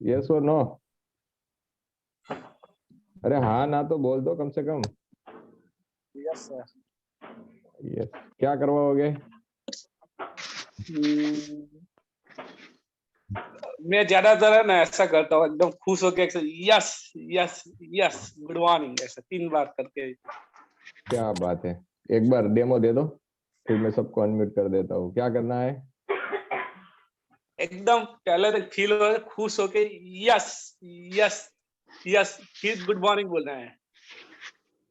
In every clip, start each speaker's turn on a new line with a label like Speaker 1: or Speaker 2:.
Speaker 1: Yes और no? अरे हाँ ना तो बोल दो कम से कम।
Speaker 2: Yes sir.
Speaker 1: यस। क्या करवाओगे?
Speaker 2: मैं ज्यादातर है ना ऐसा करता हूँ, एकदम खुश होके yes yes yes good morning ऐसा 3 बार करके।
Speaker 1: क्या बात है, एक बार डेमो दे दो, फिर मैं सबको अनम्यूट कर देता हूँ। क्या करना है?
Speaker 2: एकदम पहले तक फील हो खुश होके यस यस यस फिर गुड मॉर्निंग बोलना है।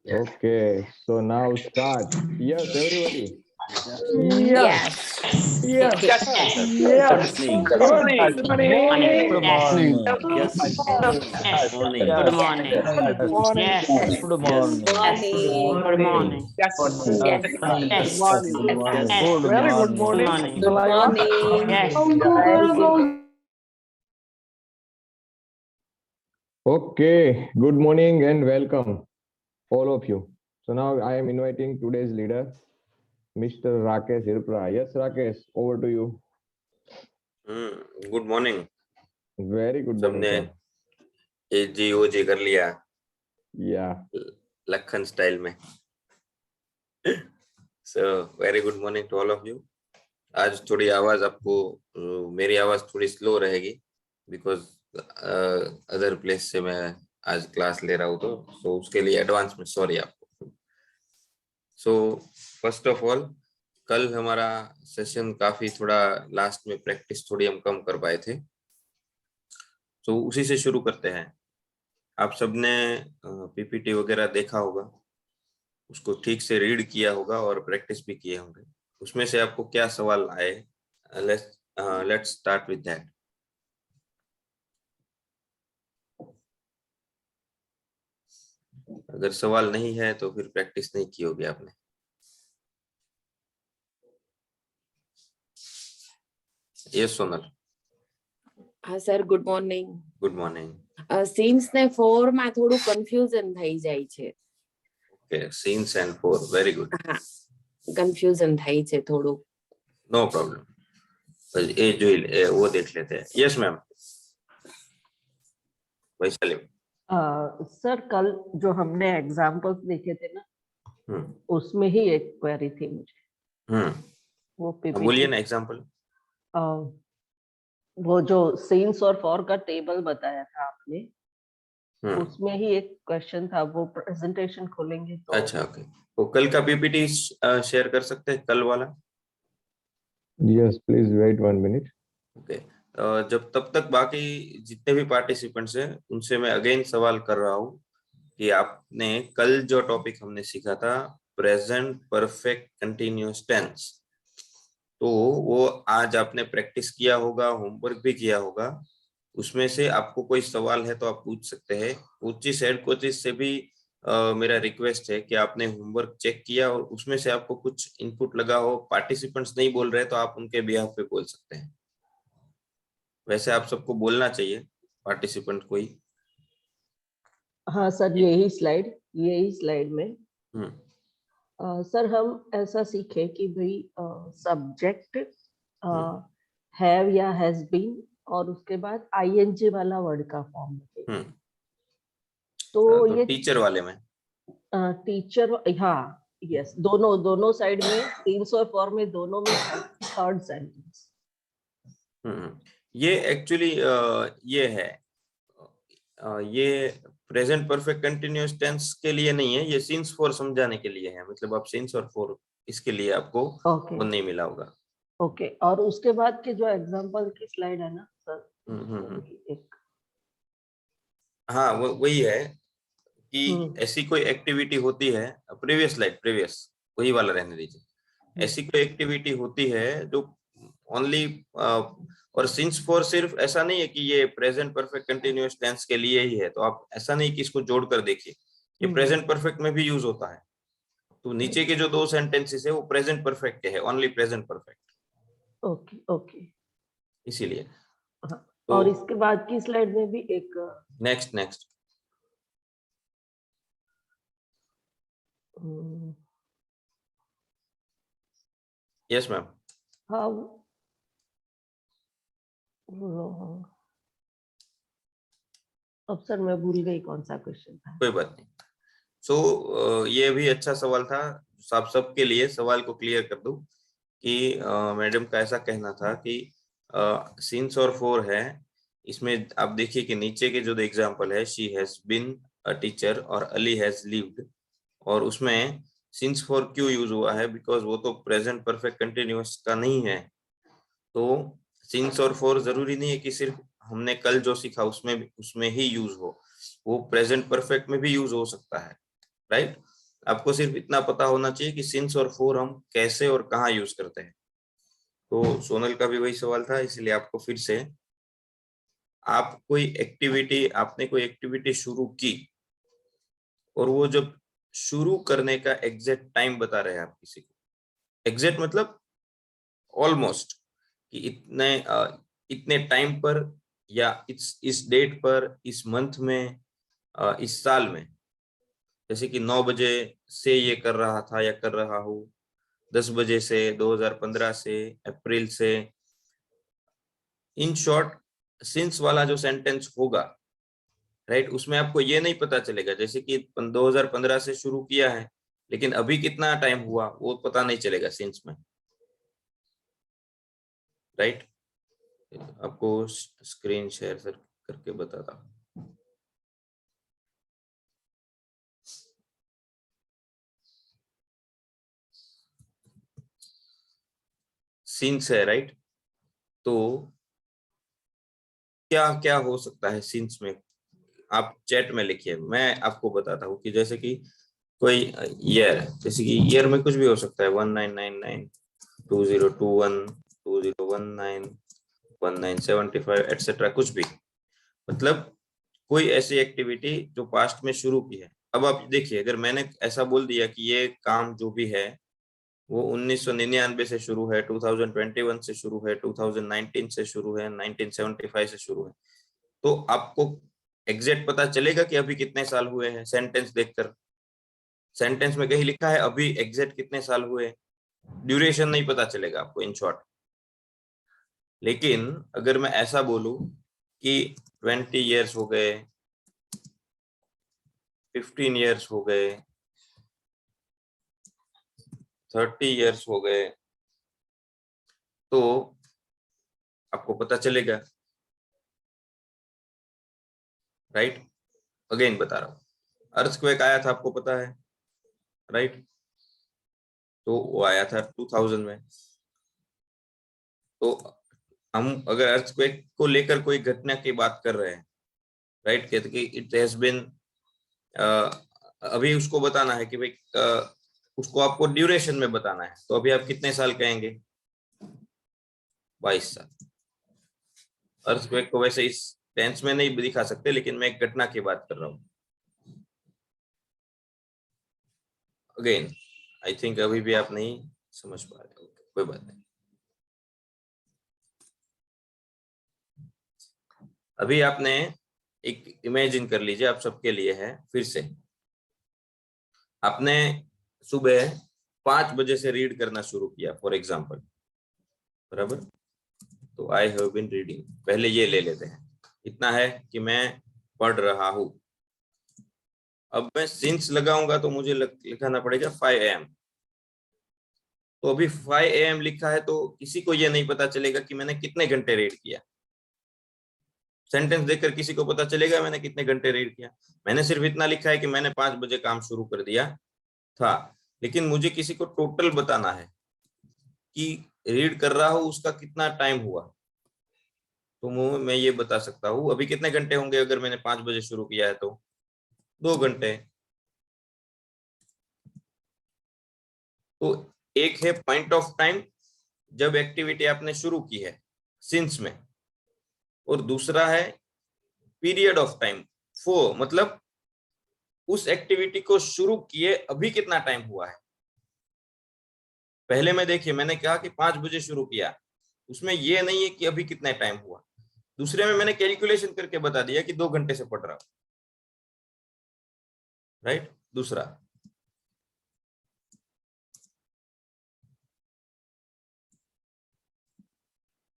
Speaker 1: Okay, so now start. Yes everybody.
Speaker 3: Yes.
Speaker 2: Yes.
Speaker 3: Yes.
Speaker 2: Yes. Good morning.
Speaker 3: Good morning.
Speaker 4: Good
Speaker 3: Yes.
Speaker 4: morning.
Speaker 3: Yes.
Speaker 4: Yes. Morning.
Speaker 3: Good morning.
Speaker 2: Good morning.
Speaker 3: Yes.
Speaker 4: Good
Speaker 3: Yes.
Speaker 4: morning.
Speaker 3: Good morning.
Speaker 2: Yes.
Speaker 3: Yes.
Speaker 2: Good
Speaker 3: Yes.
Speaker 2: morning.
Speaker 4: Good morning.
Speaker 3: Yes.
Speaker 4: Good
Speaker 2: Very good
Speaker 3: Good
Speaker 2: morning.
Speaker 3: morning. Yes.
Speaker 2: Very good.
Speaker 1: Okay, good morning and welcome all of you. So now I am inviting today's leader, Mr. Rakesh Hirpra. Yes, Rakesh, over to you.
Speaker 5: Good morning.
Speaker 1: Very good morning,
Speaker 5: सबने
Speaker 1: sir.
Speaker 5: AGOG कर लिया
Speaker 1: Yeah.
Speaker 5: Lakhan style में। So very good morning to all of you. आज थोड़ी आवाज आपको मेरी आवाज थोड़ी स्लो रहेगी बिकॉज अदर प्लेस से मैं आज क्लास ले रहा हूँ, तो उसके लिए एडवांस में सॉरी आपको। सो फर्स्ट ऑफ ऑल, कल हमारा सेशन काफी थोड़ा लास्ट में प्रैक्टिस थोड़ी हम कम कर पाए थे, तो उसी से शुरू करते हैं। आप सबने पीपीटी वगैरह देखा होगा, उसको ठीक से रीड किया होगा और प्रैक्टिस भी किए होंगे। उसमें से आपको क्या सवाल आए? Let's start with that. अगर सवाल नहीं है तो फिर प्रैक्टिस नहीं की होगी आपने। यस सोनल।
Speaker 6: હા sir good morning.
Speaker 5: Good morning.
Speaker 6: Scenes ને 4 માં થોડું કન્ફ્યુઝન થઈ જાય છે.
Speaker 5: Okay, scenes and 4 very good.
Speaker 6: હા, કન્ફ્યુઝન થઈ છે થોડું.
Speaker 5: नो प्रॉब्लम, ये जो वो देख लेते हैं। Yes ma'am. वैशाली।
Speaker 4: सर कल जो हमने एग्जाम्पल्स देखे थे ना, उसमें ही एक क्वेरी थी मुझे। वो
Speaker 5: बोलिए ना एग्जाम्पल।
Speaker 4: वो जो सीन्स और फॉर का टेबल बताया था आपने, उसमें ही एक क्वेश्चन था। वो प्रेजेंटेशन खोलेंगे तो
Speaker 5: अच्छा ओके, तो कल का पीपीटी शेयर कर सकते हैं, कल वाला।
Speaker 1: Yes, please wait 1 minute.
Speaker 5: Okay, जब तब तक बाकी जितने भी पार्टिसिपेंट्स हैं उनसे मैं अगेन सवाल कर रहा हूँ कि आपने कल जो टॉपिक हमने सीखा था प्रेजेंट परफेक्ट कंटिन्यूअस टेंस, तो वो आज आपने प्रैक्टिस किया होगा, होमवर्क भी किया होगा। उसमें से आपको कोई सवाल है तो आप पूछ सकते हैं। कोचिस हेड कोचिस से भी मेरा रिक्वेस्ट है कि आपने होमवर्क चेक किया और उसमें से आपको कुछ इनपुट लगा हो, पार्टिसिपेंट्स नहीं बोल रहे तो आप उनके बिहाफ पे बोल सकते हैं। वैसे आप सबको बोलना चाहिए, पार्टिसिपेंट कोई।
Speaker 4: हाँ सर, यही स्लाइड में सर हम ऐसा सीखे कि भाई सब्जेक्ट हैव या हैज बीन और उसके बाद आईएनजी वाला वर्ड का फॉर्म है। तो ये
Speaker 5: टीचर वाले में
Speaker 4: टीचर, हाँ यस, दोनों साइड में 300 फॉर्म में दोनों में थर्ड सेंटेंस।
Speaker 5: ये एक्चुअली ये है, ये प्रेजेंट परफेक्ट कंटिन्यूअस टेंस के लिए नहीं है, ये सिंस फॉर समझाने के लिए है। मतलब आप सिंस और फॉर, इसके लिए आपको वो नहीं मिला होगा।
Speaker 4: ओके, और उसके बाद के जो एग्जांपल की स्लाइड है ना सर, एक
Speaker 5: हाँ वही है कि ऐसी कोई एक्टिविटी होती है, प्रीवियस स्लाइड, प्रीवियस वही वाला रहने दीजिए। ऐसी कोई एक्टिविटी होती है जो ओनली और सिंस फॉर सिर्फ ऐसा नहीं है कि ये प्रेजेंट परफेक्ट कंटिन्यूअस टेंस के लिए ही है, तो आप ऐसा नहीं कि इसको जोड़कर देखिए, ये प्रेजेंट परफेक्ट में भी यूज होता है। तो नीचे के जो 2 सेंटेंसेस है वो प्रेजेंट परफेक्ट के है, only present perfect.
Speaker 4: Okay okay,
Speaker 5: इसीलिए
Speaker 4: तो और इसके बाद की स्लाइड में भी एक
Speaker 5: नेक्स्ट यस मैम।
Speaker 4: हाँ अब सर मैं भूल गई कौन सा क्वेश्चन था।
Speaker 5: कोई बात नहीं। सो ये भी अच्छा सवाल था। आप सबके लिए सवाल को क्लियर कर दूं कि मैडम का ऐसा कहना था कि सिंस और फॉर है, इसमें आप देखिए कि नीचे के जो एग्जांपल है, she has been a teacher और अली हैज लिव्ड, और उसमें सिंस फॉर क्यों यूज हुआ है? बिकॉज वो तो प्रेजेंट परफेक्ट कंटिन्यूअस का नहीं है। तो सिंस और फॉर जरूरी नहीं है कि सिर्फ हमने कल जो सीखा उसमें ही यूज हो, वो प्रेजेंट परफेक्ट में भी यूज हो सकता है, राइट? आपको सिर्फ इतना पता होना चाहिए कि सिंस और फॉर हम कैसे और कहाँ यूज करते हैं। तो सोनल का भी वही सवाल था, इसलिए आपको फिर से, आपने कोई एक्टिविटी शुरू की और वो जब शुरू करने का एग्जैक्ट टाइम बता रहे हैं आप किसी को, एग्जैक्ट मतलब ऑलमोस्ट, कि इतने टाइम पर या इस डेट पर, इस मंथ में, इस साल में, जैसे कि 9 बजे से ये कर रहा था या कर रहा हूँ, 10 बजे से, 2015 से, अप्रैल से। इन शॉर्ट सिंस वाला जो सेंटेंस होगा, राइट, उसमें आपको ये नहीं पता चलेगा जैसे कि 2015 से शुरू किया है लेकिन अभी कितना टाइम हुआ वो पता नहीं चलेगा सिंस में, राइट? आपको स्क्रीन शेयर करके बताता हूँ। सिंस है, राइट? तो क्या क्या हो सकता है सिंस में, आप चैट में लिखिए, मैं आपको बताता हूँ कि जैसे कि कोई ईयर, जैसे कि ईयर में कुछ भी हो सकता है, 1999, 2021, 2019, 1975 एटसेट्रा, कुछ भी, मतलब कोई ऐसी एक्टिविटी जो पास्ट में शुरू की है। अब आप देखिए, अगर मैंने ऐसा बोल दिया कि ये काम जो भी है वो 1999 से शुरू है, 2021 से शुरू है, 2019 से शुरू है, 1975 से शुरू है, तो आपको एग्जैक्ट पता चलेगा कि अभी कितने साल हुए हैं सेंटेंस देखकर। सेंटेंस में कहीं लिखा है अभी एग्जैक्ट कितने साल हुए, ड्यूरेशन नहीं पता चलेगा आपको, इन शॉर्ट। लेकिन अगर मैं ऐसा बोलूं कि 20 इयर्स हो गए, 15 इयर्स हो गए, 30 इयर्स हो गए, तो आपको पता चलेगा, राइट? अगेन बता रहा हूं, अर्थक्वेक आया था आपको पता है, राइट? तो वो आया था 2000 में। तो हम अगर अर्थक्वेक को लेकर कोई घटना की बात कर रहे हैं, राइट, कहते कि इट हैज बीन, अभी उसको बताना है कि भाई उसको आपको ड्यूरेशन में बताना है, तो अभी आप कितने साल कहेंगे? 22 साल। अर्थक्वेक को वैसे इस टेंस में नहीं दिखा सकते, लेकिन मैं एक घटना की बात कर रहा हूँ। अगेन आई थिंक अभी भी आप नहीं समझ पा रहे, कोई बात नहीं। अभी आपने एक इमेजिन कर लीजिए, आप सबके लिए है, फिर से आपने सुबह 5 बजे से रीड करना शुरू किया फॉर एग्जाम्पल, बराबर? तो आई हैव बीन रीडिंग, पहले ये ले लेते हैं, इतना है कि मैं पढ़ रहा हूं। अब मैं सिंस लगाऊंगा तो मुझे लिखाना पड़ेगा 5 AM। तो अभी 5 AM लिखा है तो किसी को ये नहीं पता चलेगा कि मैंने कितने घंटे रीड किया। सेंटेंस देखकर किसी को पता चलेगा मैंने कितने घंटे रीड किया? मैंने सिर्फ इतना लिखा है कि मैंने 5 बजे काम शुरू कर दिया था, लेकिन मुझे किसी को टोटल बताना है कि रीड कर रहा हूं उसका कितना टाइम हुआ। तो मैं ये बता सकता हूँ अभी कितने घंटे होंगे, अगर मैंने 5 बजे शुरू किया है तो 2 घंटे। तो एक है पॉइंट ऑफ टाइम जब एक्टिविटी आपने शुरू की है सिंस में, और दूसरा है पीरियड ऑफ टाइम, फो मतलब उस एक्टिविटी को शुरू किए अभी कितना टाइम हुआ है। पहले में देखिए मैंने कहा कि 5 बजे शुरू किया, उसमें ये नहीं है कि अभी कितना टाइम हुआ। दूसरे में मैंने कैलकुलेशन करके बता दिया कि 2 घंटे से पढ़ रहा हूं, राइट? दूसरा,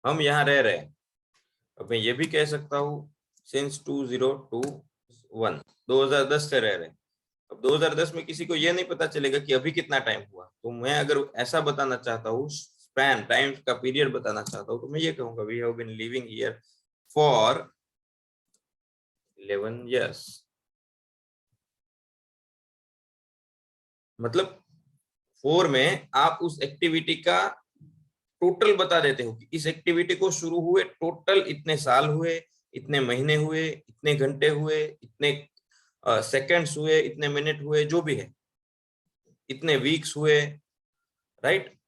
Speaker 5: हम यहाँ रह रहे हैं, अब मैं ये भी कह सकता हूँ सिंस 2021, 2010 से रह रहे हैं। अब 2010 में किसी को ये नहीं पता चलेगा कि अभी कितना टाइम हुआ, तो मैं अगर ऐसा बताना चाहता हूँ, स्पैन टाइम का पीरियड बताना चाहता हूँ, तो मैं ये कहूंगा we have been living here for 11 years। मतलब 4 में आप उस एक्टिविटी का टोटल बता देते हो कि इस एक्टिविटी को शुरू हुए टोटल इतने साल हुए, इतने महीने हुए, इतने घंटे हुए, इतने सेकंड्स हुए, इतने मिनट हुए, जो भी है, इतने वीक्स हुए, राइट।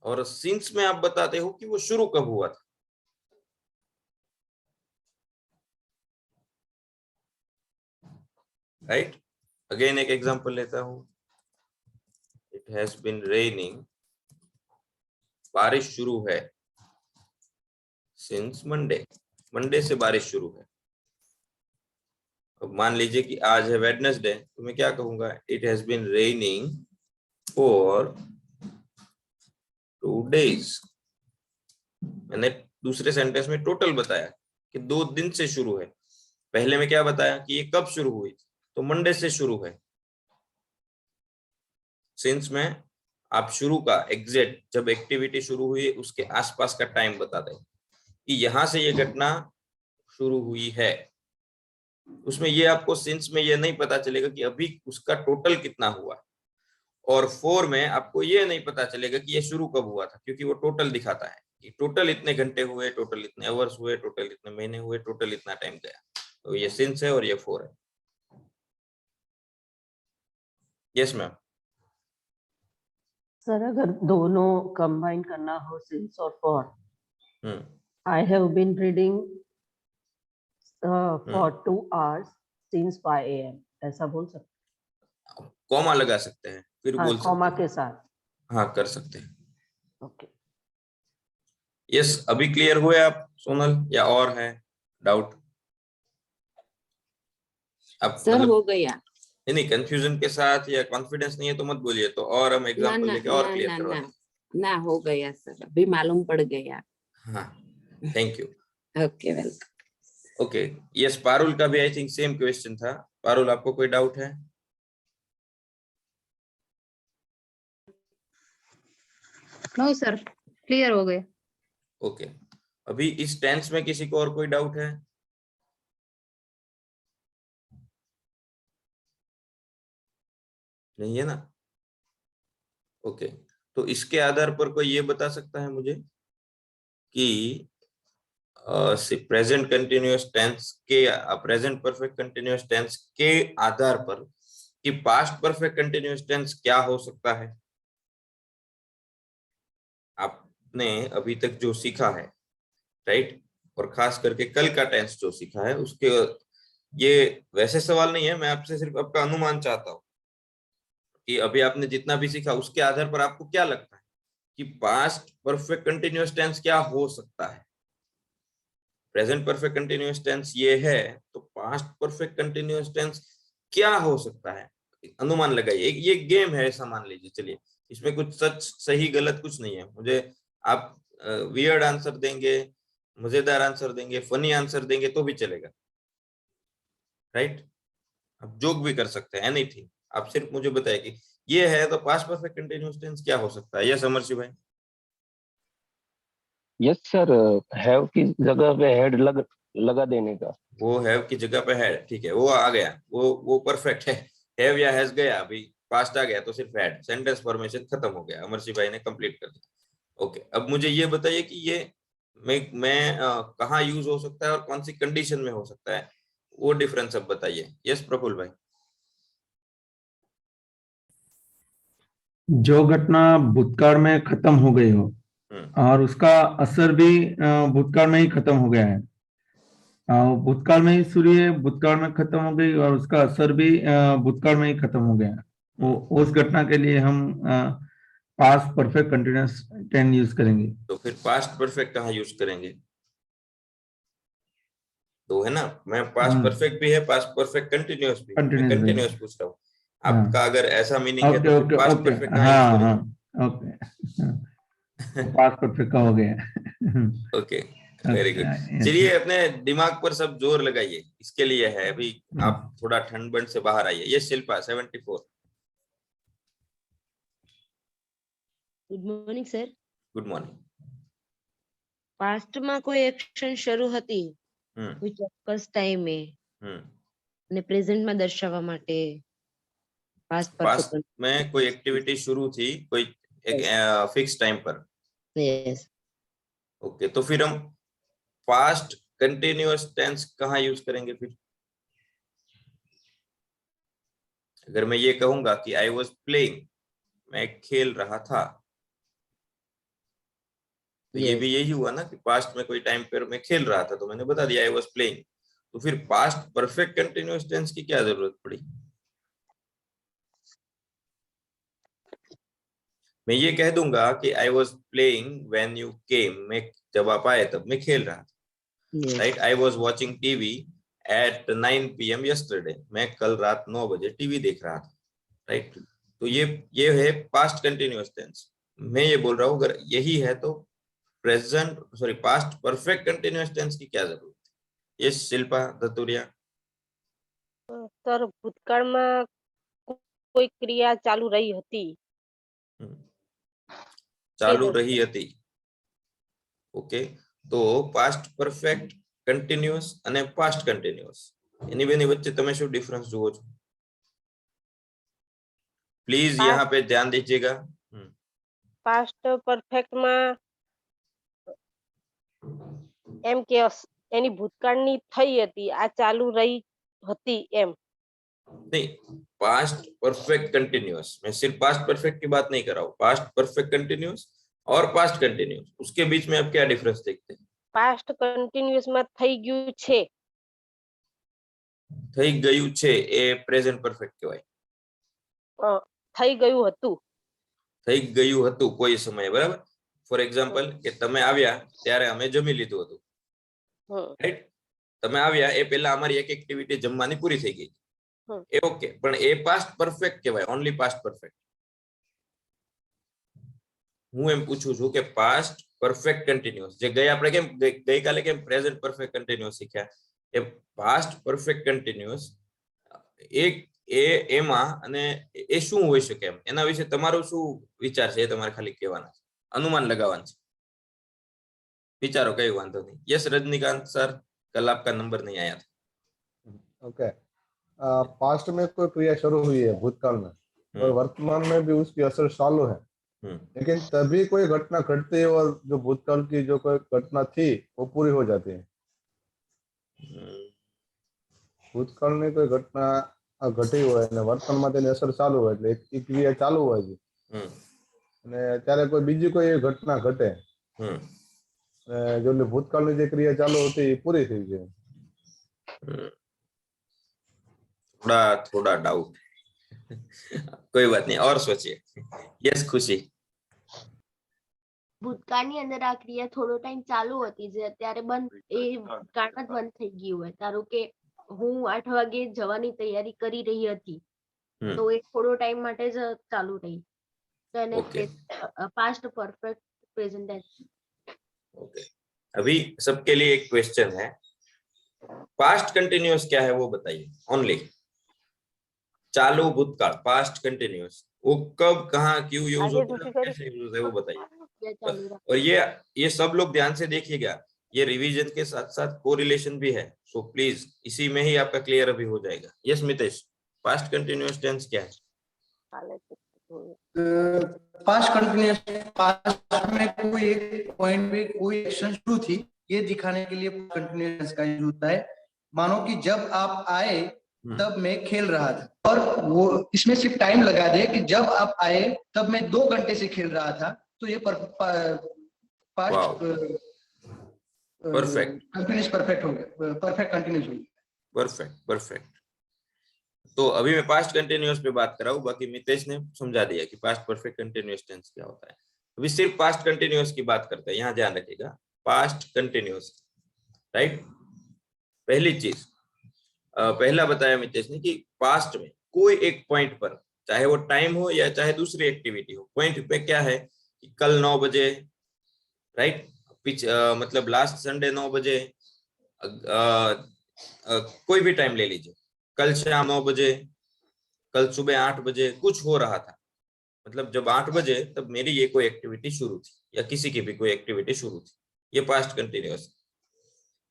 Speaker 5: और सिंस में आप बताते हो कि वो शुरू कब हुआ था। राइट। अगेन एक एग्जांपल लेता हूं। इट हैज बीन रेनिंग, बारिश शुरू है सिंस मंडे, मंडे से बारिश शुरू है। अब मान लीजिए कि आज है वेडनेसडे, तो मैं क्या कहूंगा, it has been raining for 2 days। मैंने दूसरे सेंटेंस में टोटल बताया कि 2 दिन से शुरू है। पहले में क्या बताया कि ये कब शुरू हुई, तो मंडे से शुरू है। सिंस में आप शुरू का एग्जैक्ट जब एक्टिविटी शुरू हुई उसके आसपास का टाइम बता दें कि यहां से ये घटना शुरू हुई है। उसमें ये आपको सिंस में ये नहीं पता चलेगा कि अभी उसका टोटल कितना हुआ, और 4 में आपको ये नहीं पता चलेगा कि ये शुरू कब हुआ था, क्योंकि वो टोटल दिखाता है कि टोटल इतने घंटे हुए, टोटल इतने आवर्स हुए, टोटल इतने महीने हुए, टोटल इतना टाइम गया। तो ये सिंस है और ये 4 है। Yes ma'am.
Speaker 4: सर अगर दोनों कंबाइन करना हो, सिंस और for, I have been reading for 2 hours since 5 AM, ऐसा बोल सकते?
Speaker 5: कॉमा लगा सकते हैं, फिर
Speaker 4: हाँ,
Speaker 5: बोल सकते
Speaker 4: कॉमा
Speaker 5: हैं।
Speaker 4: के साथ।
Speaker 5: हाँ, कर सकते हैं।
Speaker 4: ओके।
Speaker 5: यस, अभी क्लियर हुए आप सोनल, या और है डाउट? अब
Speaker 6: सर
Speaker 5: मतलब
Speaker 6: हो गया।
Speaker 5: नहीं, कंफ्यूजन के साथ या कॉन्फिडेंस नहीं है तो मत बोलिए, तो और हम
Speaker 6: ना
Speaker 5: एग्जांपल
Speaker 6: ना
Speaker 5: लेके
Speaker 6: ना
Speaker 5: और क्लियर
Speaker 6: ना
Speaker 5: करवा
Speaker 6: ना
Speaker 5: दें।
Speaker 6: ना, हो गया सर, अभी मालूम पड़ गया।
Speaker 5: हाँ, thank you.
Speaker 6: Okay, welcome.
Speaker 5: Okay, yes, Parul का भी आई थिंक सेम क्वेश्चन था। पारुल, आपको कोई डाउट है?
Speaker 7: नो सर, क्लियर हो गए।
Speaker 5: ओके, अभी इस टेंस में किसी को और कोई डाउट है? नहीं है ना? ओके, तो इसके आधार पर कोई ये बता सकता है मुझे कि प्रेजेंट कंटिन्यूअस टेंस के, प्रेजेंट परफेक्ट कंटिन्यूअस टेंस के आधार पर कि पास्ट परफेक्ट कंटिन्यूअस टेंस क्या हो सकता है? आपने अभी तक जो सीखा है, राइट, और खास करके कल का टेंस जो सीखा है उसके, ये वैसे सवाल नहीं है, मैं आपसे सिर्फ आपका अनुमान चाहता हूँ कि अभी आपने जितना भी सीखा उसके आधार पर आपको क्या लगता है कि पास्ट परफेक्ट कंटिन्यूअस टेंस क्या हो सकता है। प्रेजेंट परफेक्ट कंटिन्यूअस टेंस ये है, तो पास्ट परफेक्ट कंटिन्यूअस टेंस क्या हो सकता है, अनुमान लगाइए। ये गेम है ऐसा मान लीजिए। चलिए, इसमें कुछ सच सही गलत कुछ नहीं है। मुझे आप वियर्ड आंसर देंगे, मजेदार आंसर देंगे, फनी आंसर देंगे तो भी चलेगा, राइट। आप जोक भी कर सकते हैं, एनीथिंग। आप सिर्फ मुझे बताइए कि ये है तो पास्ट परफेक्ट कंटिन्यूअस टेंस क्या हो सकता है। यस अमरशी भाई।
Speaker 8: यस सर, हैव की जगह पे हेड लगा देने का।
Speaker 5: वो हैव की जगह पे है, ठीक है, वो आ गया, वो परफेक्ट है। हैव या हैज गया, अभी पास्ट आ गया तो सिर्फ हैड, सेंटेंस फॉर्मेशन खत्म हो गया, अमरशी भाई ने कंप्लीट कर दिया। ओके, अब मुझे ये बताइए कि ये मैं कहाँ यूज हो सकता है और कौन सी कंडीशन में हो सकता है, वो डिफरेंस अब बताइए। यस प्रफुल भाई।
Speaker 9: जो घटना भूतकाल में खत्म हो गई हो और उसका असर भी भूतकाल में ही खत्म हो गया है, भूतकाल में ही शुरू है, भूतकाल में खत्म हो गई और उसका असर भी भूतकाल में ही खत्म हो गया। वो उस घटना के लिए हम past perfect continuous tense use करेंगे।
Speaker 5: तो फिर पास्ट परफेक्ट कहाँ यूज करेंगे? दो है ना, मैं पास्ट परफेक्ट भी है, पास्ट परफेक्ट कंटिन्यूअस भी है, मैं कंटिन्यूअस पूछ रहा हूँ। आपका अगर ऐसा मीनिंग है तो फिर पास्ट परफेक्ट कहाँ यूज करेंगे?
Speaker 9: ओके, पास्ट परफेक्ट का हो गया।
Speaker 5: Okay, very good. चलिए अपने दिमाग पर सब जोर लगाइए, इसके लिए है अभी। आप थोड़ा ठंड बंड से बाहर आइए। ये Shilpa 74।
Speaker 6: Good morning sir.
Speaker 5: Good morning.
Speaker 6: Past માં કોઈ એક્શન શરૂ હતી કોઈ ચોક્કસ ટાઈમે અને પ્રેઝન્ટ માં દર્શાવવા માટે પાસ્ટ
Speaker 5: पास्ट
Speaker 6: પરફેક્ટ.
Speaker 5: में कोई एक्टिविटी शुरू थी कोई एक फिक्स टाइम पर।
Speaker 6: यस.
Speaker 5: ओके, तो फिर हम पास्ट कंटिन्यूअस टेंस कहाँ यूज करेंगे फिर? अगर मैं ये कहूंगा कि आई वॉज प्लेइंग, मैं खेल रहा था, तो ये भी यही हुआ ना कि पास्ट में कोई टाइम पर मैं खेल रहा था, तो मैंने बता दिया आई वॉज प्लेइंग। तो फिर पास्ट परफेक्ट कंटिन्यूअस टेंस की क्या जरूरत पड़ी? मैं ये कह दूंगा कि I was playing when you केम, मैं जब आप आए तब मैं खेल रहा था। Right, I was watching TV at 9 PM yesterday, मैं कल रात 9 बजे टीवी देख रहा था। राइट, तो ये है पास्ट कंटिन्यूअस टेंस। मैं ये बोल रहा हूँ अगर यही है तो पास्ट परफेक्ट कंटिन्यूअस टेंस की क्या जरूरत है? ये शिल्पा दतुरिया।
Speaker 10: सर भूतकाळમાં કોઈ ક્રિયા ચાલુ રહી હતી.
Speaker 5: चालू रही હતી। ओके, तो पास्ट परफेक्ट कंटिन्यूअस અને પાસ્ટ કન્ટિન્યુઅસ એની બેની વચ્ચે તમે શું ડિફરન્સ જુઓ છો? પ્લીઝ यहाँ पे ध्यान दीजिएगा।
Speaker 10: પાસ્ટ પરફેક્ટ માં એમ કે એની ભૂતકાળની થઈ હતી આ ચાલુ રહી હતી એમ
Speaker 5: नहीं, पास्ट परफेक्ट कंटिन्यूअस, मैं सिर्फ पास्ट परफेक्ट की बात नहीं कर रहा हूँ। पास्ट परफेक्ट कंटिन्यूअस और पास्ट कंटिन्यूअस, उसके बीच में आप क्या डिफरेंस देखते हैं?
Speaker 10: પાસ્ટ કન્ટિન્યુઅસ માં થઈ ગયું છે.
Speaker 5: થઈ ગયું છે એ પ્રેઝન્ટ પરફેક્ટ કહેવાય।
Speaker 10: થઈ ગયું હતું.
Speaker 5: થઈ ગયું હતું કોઈ સમયે, બરાબર। ફોર એક્ઝામ્પલ કે તમે આવ્યા ત્યારે અમે જમી લીધું હતું, રાઈટ? તમે આવ્યા એ પહેલા અમારી એક એક્ટિવિટી જમવાની પૂરી થઈ ગઈ, એ ઓકે, પણ એ પાસ્ટ પરફેક્ટ કહેવાય, ઓનલી પાસ્ટ પરફેક્ટ। હું એમ પૂછું છું કે પાસ્ટ પરફેક્ટ કન્ટિન્યુઅસ જે આપણે કેમ ગઈકાલે કેમ પ્રેઝન્ટ પરફેક્ટ કન્ટિન્યુઅસ શીખ્યા, એ પાસ્ટ પરફેક્ટ કન્ટિન્યુઅસ એક એમાં અને એ શું હોઈ શકે એમ એના વિશે તમારો શું વિચાર છે? એ તમારે ખાલી કહેવાના છે, अनुमान लगावाना है। विचारो, कई वांधो नहीं। यस रजनीकांत सर, कल आपका नंबर नहीं आया था।
Speaker 11: ओके, पास्ट में कोई क्रिया शुरू हुई है भूतकाल में और वर्तमान में भी उसकी असर चालू है, लेकिन तभी कोई घटना घटती है और जो भूतकाल की जो कोई घटना थी वो पूरी हो जाती है। भूतकाल में कोई घटना घटी हुआ है वर्तमान में तेनी असर चालू है એટલે એક ક્રિયા ચાલુ હોય છે અને ત્યારે કોઈ બીજી કોઈ ઘટના ઘટે जो भूतकाल में क्रिया चालू होती है पूरी थी गई।
Speaker 5: थोड़ा डाउट कोई बात नहीं, और सोचिए। यस खुशी।
Speaker 12: ભૂતકાળની અંદર આ ક્રિયા થોડો ટાઈમ ચાલુ હતી જે અત્યારે બંધ એ ભૂતકાળમાં જ બંધ થઈ ગયું હોય। ધારો કે હું 8 વાગે જવાની તૈયારી કરી રહી હતી તો એ થોડો ટાઈમ માટે જ ચાલુ રહી, તો એને past perfect present tense.
Speaker 5: Okay, अभी सबके लिए एक क्वेश्चन है, पास्ट कंटिन्यूअस क्या है वो बताइए। ओनली चालू भूतकाल पास्ट कंटिन्यूअस वो कब कहाँ क्यों यूज होता है, कैसे यूज है वो बताइए। और ये सब लोग ध्यान से देखिएगा, ये रिवीजन के साथ साथ कोरिलेशन भी है, सो प्लीज इसी में ही आपका क्लियर अभी हो जाएगा। Yes Mitesh, past continuous tense क्या है?
Speaker 13: पास्ट कंटिन्यूअस, पास्ट में कोई एक पॉइंट पे कोई एक्शन शुरू थी ये दिखाने के लिए कंटिन्यूअस का यूज होता है। मानो कि जब आप आए तब मैं खेल रहा था, और वो इसमें सिर्फ टाइम लगा दे कि जब आप आए तब मैं 2 घंटे से खेल रहा था, तो ये पास्ट
Speaker 5: परफेक्ट
Speaker 13: कंटिन्यूअस परफेक्ट हो गया, परफेक्ट कंटिन्यूअस हो गया।
Speaker 5: Perfect perfect. तो अभी मैं पास्ट कंटिन्यूअस पे बात कर रहा हूँ, बाकी मितेश ने समझा दिया कि पास्ट परफेक्ट कंटिन्यूअस टेंस क्या होता है। अभी सिर्फ पास्ट कंटिन्यूअस की बात करते हैं, यहाँ ध्यान रखिएगा, पास्ट कंटिन्यूअस, राइट। पहली चीज पहला बताया मितेश ने कि पास्ट में कोई एक पॉइंट पर, चाहे वो टाइम हो या चाहे दूसरी एक्टिविटी हो, पॉइंट पे क्या है कि कल 9 बजे, राइट, मतलब लास्ट संडे 9 बजे, कोई भी टाइम ले लीजिए, कल शाम 9 बजे, कल सुबह 8 बजे कुछ हो रहा था, मतलब जब 8 बजे तब मेरी ये कोई एक्टिविटी शुरू थी या किसी की भी कोई एक्टिविटी शुरू थी, ये पास्ट कंटिन्यूअस।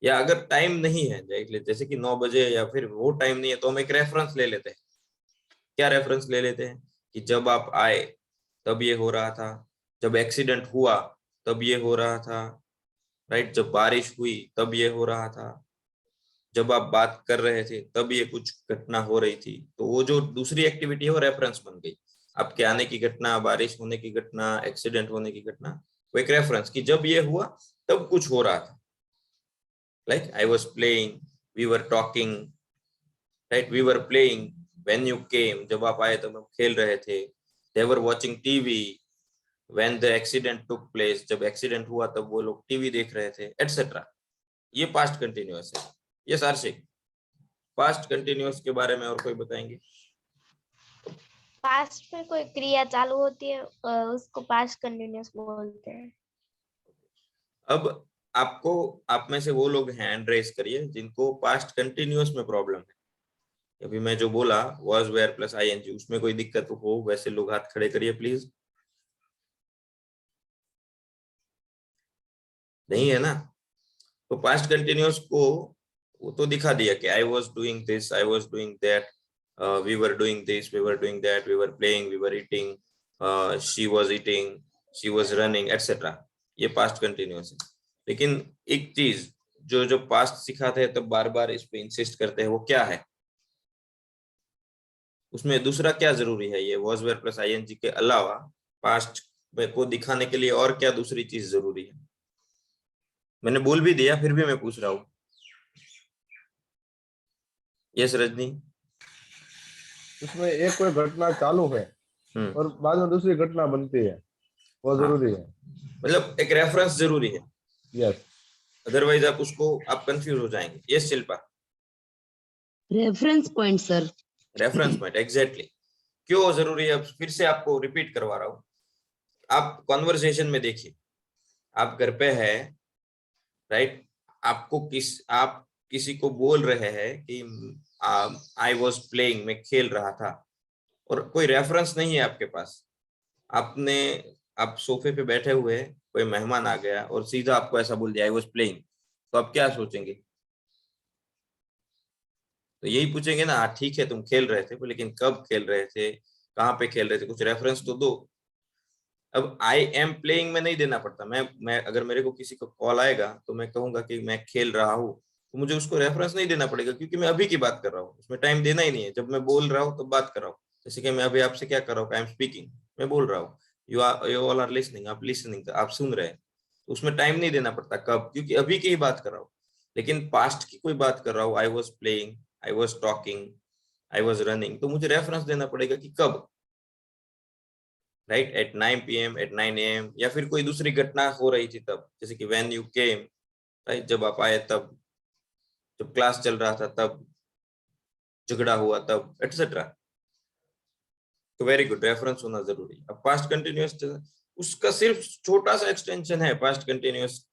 Speaker 5: या अगर टाइम नहीं है जैसे कि 9 बजे या फिर वो टाइम नहीं है, तो हम एक रेफरेंस ले लेते हैं। क्या रेफरेंस ले लेते हैं कि जब आप आए तब ये हो रहा था, जब एक्सीडेंट हुआ तब ये हो रहा था, राइट, जब बारिश हुई तब ये हो रहा था, जब आप बात कर रहे थे तब ये कुछ घटना हो रही थी। तो वो जो दूसरी एक्टिविटी है वो रेफरेंस बन गई, आपके आने की घटना, बारिश होने की घटना, एक्सीडेंट होने की घटना, वो एक रेफरेंस कि जब ये हुआ तब कुछ हो रहा था। Like I was playing, we were talking, right, we were playing when you came, जब आप आए तब हम खेल रहे थे, they were watching TV when the accident took place, जब एक्सीडेंट हुआ तब वो लोग टीवी देख रहे थे, एटसेट्रा। ये पास्ट कंटिन्यूअस है। ये सार्षिक पास्ट कंटिन्यूअस के बारे में और कोई बताएंगे?
Speaker 14: पास्ट में कोई क्रिया चालू होती है उसको पास्ट कंटिन्यूअस बोलते हैं।
Speaker 5: अब आपको, आप में से वो लोग हैंड रेस करिए जिनको पास्ट कंटिन्यूअस में प्रॉब्लम है। अभी मैं जो बोला वाज वेयर प्लस आईएनजी, उसमें कोई दिक्कत हो वैसे लोग हाथ खड़े करिए प्लीज। नहीं है ना? तो पास्ट कंटिन्यूअस को वो तो दिखा दिया कि I was doing this, I was doing that, we were doing this, we were doing that, we were playing, we were eating, she was eating, she was running, etcetera. ये past continuous है। लेकिन एक चीज जो past सिखाते हैं तब बार बार इस पे इंसिस्ट करते हैं, वो क्या है? उसमें दूसरा क्या जरूरी है? ये वॉज वेयर प्लस आईएनजी के अलावा पास्ट को दिखाने के लिए और क्या दूसरी चीज जरूरी है? मैंने बोल भी दिया, फिर भी मैं पूछ रहा हूँ। यस रजनी?
Speaker 11: उसमें एक कोई घटना चालू है और बाद में दूसरी घटना बनती है, वो जरूरी है।
Speaker 5: मतलब एक रेफरेंस जरूरी है।
Speaker 11: यस,
Speaker 5: अदरवाइज आप कंफ्यूज हो जाएंगे। Yes Shilpa?
Speaker 6: Reference point sir.
Speaker 5: Reference point, exactly. क्यों जरूरी है? फिर से आपको रिपीट करवा रहा हूँ। आप कॉन्वर्सेशन में देखिए, आप घर पे है, राइट, आप किसी को बोल रहे हैं कि आई वॉज प्लेइंग, मैं खेल रहा था, और कोई रेफरेंस नहीं है आपके पास। आप सोफे पे बैठे हुए, कोई मेहमान आ गया और सीधा आपको ऐसा बोल दिया आई वॉज प्लेइंग, तो आप क्या सोचेंगे? तो यही पूछेंगे ना, हाँ ठीक है तुम खेल रहे थे, लेकिन कब खेल रहे थे, कहाँ पे खेल रहे थे, कुछ रेफरेंस तो दो। अब आई एम प्लेइंग में नहीं देना पड़ता। मैं अगर मेरे को किसी को कॉल आएगा तो मैं कहूंगा कि मैं खेल रहा हूँ, तो मुझे उसको रेफरेंस नहीं देना पड़ेगा, क्योंकि मैं अभी की बात कर रहा हूँ, उसमें टाइम देना ही नहीं है। जब मैं बोल रहा हूँ तब बात कर रहा हूँ। जैसे कि मैं अभी आपसे क्या कर रहा हूँ, आई एम स्पीकिंग, मैं बोल रहा हूँ, यू ऑल आर लिसनिंग, आप लिसनिंग, आप सुन रहे हैं, उसमें टाइम नहीं देना पड़ता कब, क्योंकि अभी की ही बात कर रहा हूँ। लेकिन पास्ट की कोई बात कर रहा हूँ, I was playing, I was talking, I was running, तो मुझे रेफरेंस देना पड़ेगा कि कब, right, at 9 PM, at 9 AM, या फिर कोई दूसरी घटना हो रही थी तब, जैसे कि व्हेन यू केम, राइट, जब आप आए तब, जब क्लास चल रहा था तब, झगड़ा हुआ तब, एटसेट्रा। तो वेरी गुड, रेफरेंस होना जरूरी। अब पास्ट कंटिन्यूअस उसका सिर्फ छोटा सा एक्सटेंशन है, पास्ट कंटिन्यूअस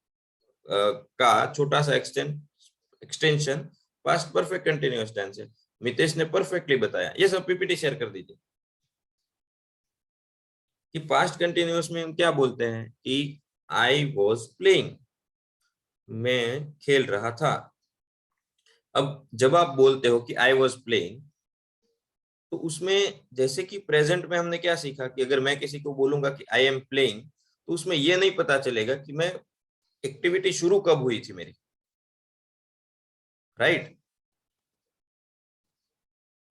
Speaker 5: का छोटा सा extension past perfect continuous tense है। मितेश ने परफेक्टली बताया। ये सब पीपीटी शेयर कर दीजिए कि पास्ट कंटिन्यूअस में हम क्या बोलते हैं कि आई वॉज प्लेइंग, मैं खेल रहा था। अब जब आप बोलते हो कि आई वॉज प्लेइंग, तो उसमें जैसे कि प्रेजेंट में हमने क्या सीखा कि अगर मैं किसी को बोलूंगा कि आई एम प्लेइंग, तो उसमें यह नहीं पता चलेगा कि मैं एक्टिविटी शुरू कब हुई थी मेरी, राइट।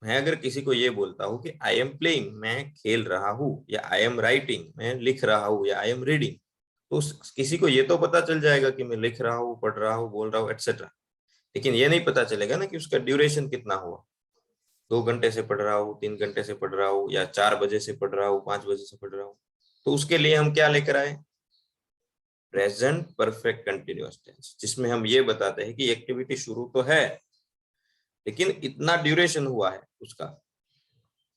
Speaker 5: मैं अगर किसी को ये बोलता हूँ कि आई एम प्लेइंग, मैं खेल रहा हूँ, या आई एम राइटिंग, मैं लिख रहा हूँ, या आई एम रीडिंग, तो किसी को ये तो पता चल जाएगा कि मैं लिख रहा हूँ, पढ़ रहा हूँ, बोल रहा हूँ, एटसेट्रा। लेकिन ये नहीं पता चलेगा ना कि उसका ड्यूरेशन कितना हुआ, 2 घंटे से पढ़ रहा हूँ, 3 घंटे से पढ़ रहा हूँ, या 4 बजे से पढ़ रहा हूँ, 5 बजे से पढ़ रहा हूँ। तो उसके लिए हम क्या लेकर आए? प्रेजेंट परफेक्ट कंटिन्यूअस टेंस, जिसमें हम ये बताते हैं कि एक्टिविटी शुरू तो है, लेकिन इतना ड्यूरेशन हुआ है उसका,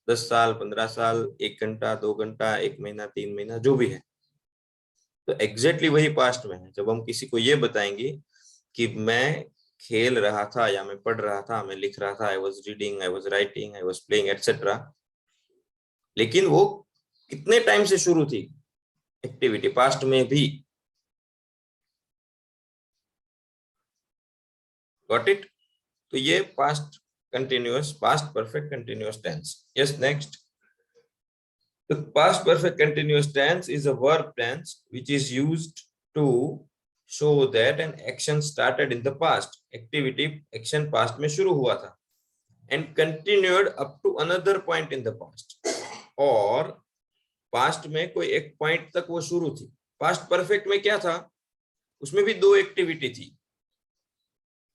Speaker 5: 10 साल, 15 साल, 1 घंटा, 2 घंटा, 1 महीना, 3 महीना, जो भी है। तो एग्जैक्टली वही पास्ट में है। जब हम किसी को ये बताएंगे कि मैं खेल रहा था या मैं पढ़ रहा था, मैं लिख रहा था, I was reading, I was writing, I was playing etcetera, लेकिन वो कितने टाइम से शुरू थी एक्टिविटी, पास्ट में भी। Got it? तो ये past continuous, past perfect continuous tense. Yes, next. The past perfect continuous tense is a verb tense which is used to show that an action started in the past. Activity, action past में शुरू हुआ था and continued up to another point in the past. और past में कोई एक point तक वो शुरू थी। past perfect में क्या था? उसमें भी दो एक्टिविटी थी,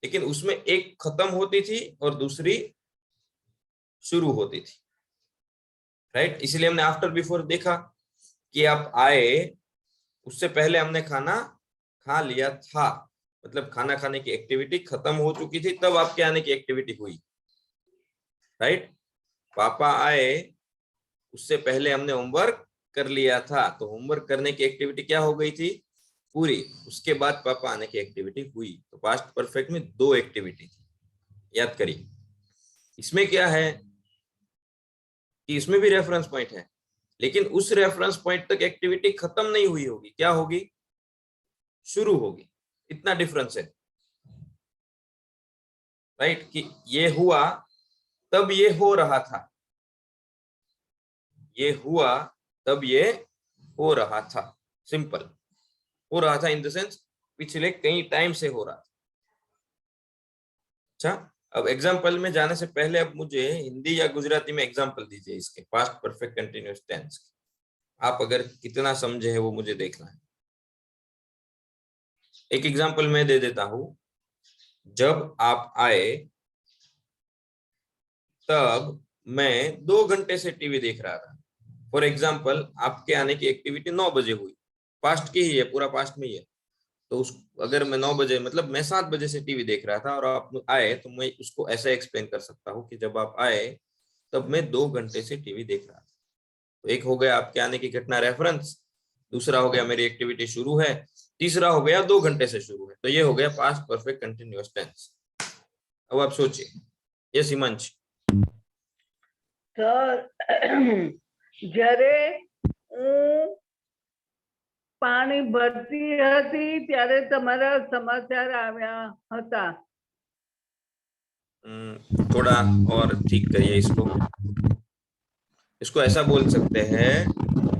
Speaker 5: लेकिन उसमें एक खत्म होती थी और दूसरी शुरू होती थी, राइट? इसलिए हमने आफ्टर बिफोर देखा कि आप आए, उससे पहले हमने खाना खा लिया था, मतलब खाना खाने की एक्टिविटी खत्म हो चुकी थी, तब आपके आने की एक्टिविटी हुई, राइट? पापा आए, उससे पहले हमने होमवर्क कर लिया था, तो होमवर्क करने की एक्टिविटी क्या हो गई थी? पूरी। उसके बाद पापा आने की एक्टिविटी हुई। तो पास्ट परफेक्ट में दो एक्टिविटी थी, याद करिए। इसमें क्या है कि इसमें भी रेफरेंस पॉइंट है, लेकिन उस रेफरेंस पॉइंट तक एक्टिविटी खत्म नहीं हुई होगी। क्या होगी? शुरू होगी। इतना डिफरेंस है, राइट? कि ये हुआ तब ये हो रहा था, ये हुआ तब ये हो रहा था। सिंपल। हो रहा था इन द सेंस पिछले कई टाइम से हो रहा था। अच्छा, अब एग्जाम्पल में जाने से पहले अब मुझे हिंदी या गुजराती में एग्जाम्पल दीजिए इसके पास्ट परफेक्ट कंटिन्यूअस टेंस। आप अगर कितना समझे है वो मुझे देखना है। एक एग्जाम्पल मैं दे देता हूं। जब आप आए तब मैं 2 घंटे से टीवी देख रहा था। फॉर एग्जाम्पल, आपके आने की एक्टिविटी 9 बजे हुई, पास्ट की ही है, पूरा पास्ट में ही है। तो उस अगर मैं 9 बजे, मतलब मैं 7 बजे से टीवी देख रहा था और आप आए, तो मैं उसको ऐसा एक्सप्लेन कर सकता हूँ कि जब आप आए तब मैं 2 घंटे से टीवी देख रहा था। तो एक हो गया आपके आने की घटना रेफरेंस, दूसरा हो गया मेरी एक्टिविटी शुरू है, तीसरा हो गया 2 घंटे से शुरू है। तो ये हो गया पास्ट परफेक्ट कंटिन्यूअस टेंस। अब आप सोचिए। ये हिमांश।
Speaker 15: सर, જ્યારે હું પાણી ભરતી હતી ત્યારે તમારા સમાચાર આવ્યા હતા।
Speaker 5: थोड़ा और ठीक करिए इसको। इसको ऐसा बोल सकते हैं